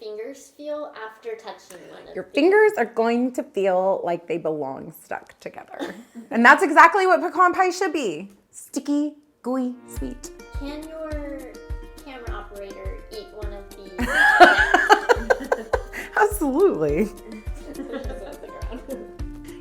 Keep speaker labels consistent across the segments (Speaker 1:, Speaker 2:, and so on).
Speaker 1: fingers feel after touching one of
Speaker 2: Your fingers are going to feel like they belong stuck together. And that's exactly what pecan pie should be. Sticky, gooey, sweet.
Speaker 1: Can your camera operator eat one of these?
Speaker 2: Absolutely.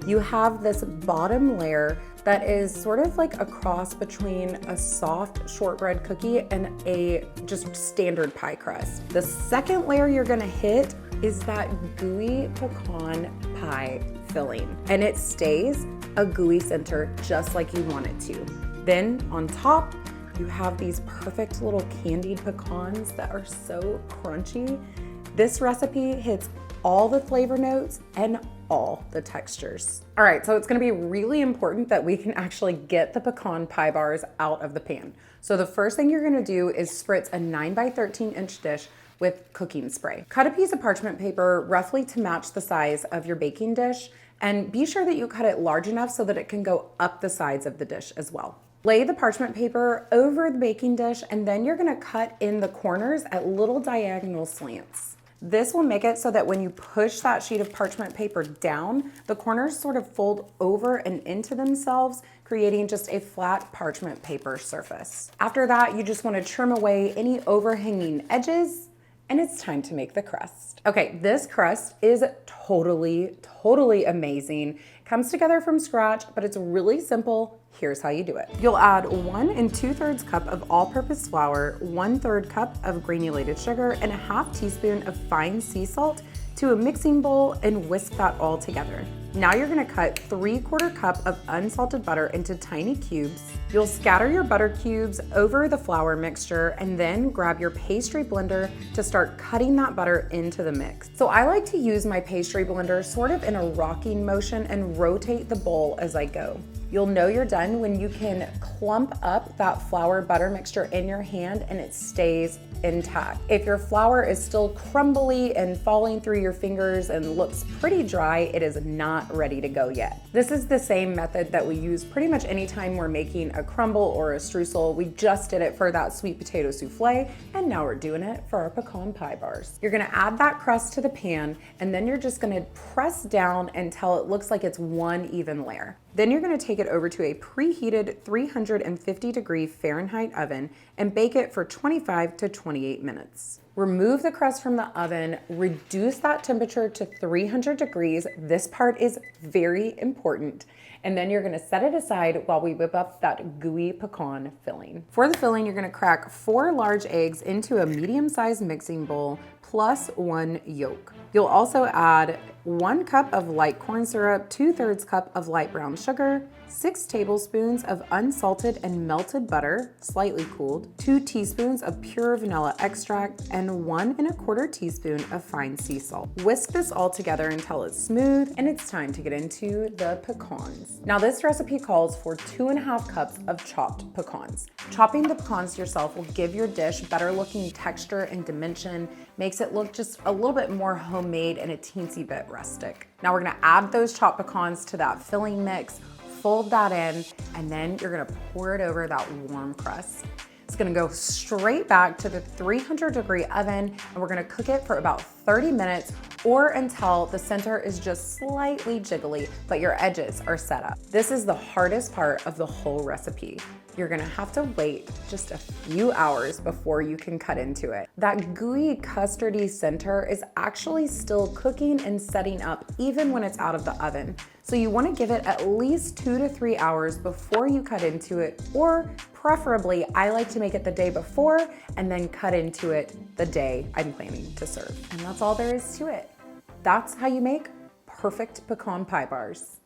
Speaker 2: You have this bottom layer that is sort of like a cross between a soft shortbread cookie and a just standard pie crust. The second layer you're gonna hit is that gooey pecan pie filling, and it stays a gooey center just like you want it to. Then on top, you have these perfect little candied pecans that are so crunchy. This recipe hits all the flavor notes and all the textures. All right, so it's gonna be really important that we can actually get the pecan pie bars out of the pan. So the first thing you're gonna do is spritz a 9 by 13 inch dish with cooking spray. Cut a piece of parchment paper roughly to match the size of your baking dish, and be sure that you cut it large enough so that it can go up the sides of the dish as well. Lay the parchment paper over the baking dish, and then you're gonna cut in the corners at little diagonal slants. This will make it so that when you push that sheet of parchment paper down, the corners sort of fold over and into themselves, creating just a flat parchment paper surface. After that, you just want to trim away any overhanging edges, and it's time to make the crust. Okay, this crust is totally amazing. It comes together from scratch, but it's really simple. Here's how you do it. You'll add 1 2/3 cup of all-purpose flour, 1/3 cup of granulated sugar, and a 1/2 teaspoon of fine sea salt to a mixing bowl and whisk that all together. Now you're gonna cut 3/4 cup of unsalted butter into tiny cubes. You'll scatter your butter cubes over the flour mixture and then grab your pastry blender to start cutting that butter into the mix. So I like to use my pastry blender sort of in a rocking motion and rotate the bowl as I go. You'll know you're done when you can clump up that flour butter mixture in your hand and it stays intact. If your flour is still crumbly and falling through your fingers and looks pretty dry, it is not ready to go yet. This is the same method that we use pretty much anytime we're making a crumble or a streusel. We just did it for that sweet potato souffle, and now we're doing it for our pecan pie bars. You're gonna add that crust to the pan, and then you're just gonna press down until it looks like it's one even layer. Then you're gonna take it over to a preheated 350-degree Fahrenheit oven and bake it for 25 to 28 minutes. Remove the crust from the oven, reduce that temperature to 300 degrees. This part is very important. And then you're gonna set it aside while we whip up that gooey pecan filling. For the filling, you're gonna crack 4 large eggs into a medium-sized mixing bowl plus 1 yolk. You'll also add 1 cup of light corn syrup, 2/3 cup of light brown sugar, 6 tablespoons of unsalted and melted butter, slightly cooled, 2 teaspoons of pure vanilla extract, and 1 1/4 teaspoon of fine sea salt. Whisk this all together until it's smooth, and it's time to get into the pecans. Now this recipe calls for 2.5 cups of chopped pecans. Chopping the pecans yourself will give your dish better looking texture and dimension, makes it look just a little bit more homemade and a teensy bit rustic. Now we're gonna add those chopped pecans to that filling mix, fold that in, and then you're gonna pour it over that warm crust. It's gonna go straight back to the 300-degree oven, and we're gonna cook it for about 30 minutes or until the center is just slightly jiggly, but your edges are set up. This is the hardest part of the whole recipe. You're gonna have to wait just a few hours before you can cut into it. That gooey, custardy center is actually still cooking and setting up even when it's out of the oven. So you wanna give it at least 2 to 3 hours before you cut into it, or preferably, I like to make it the day before and then cut into it the day I'm planning to serve. And that's all there is to it. That's how you make perfect pecan pie bars.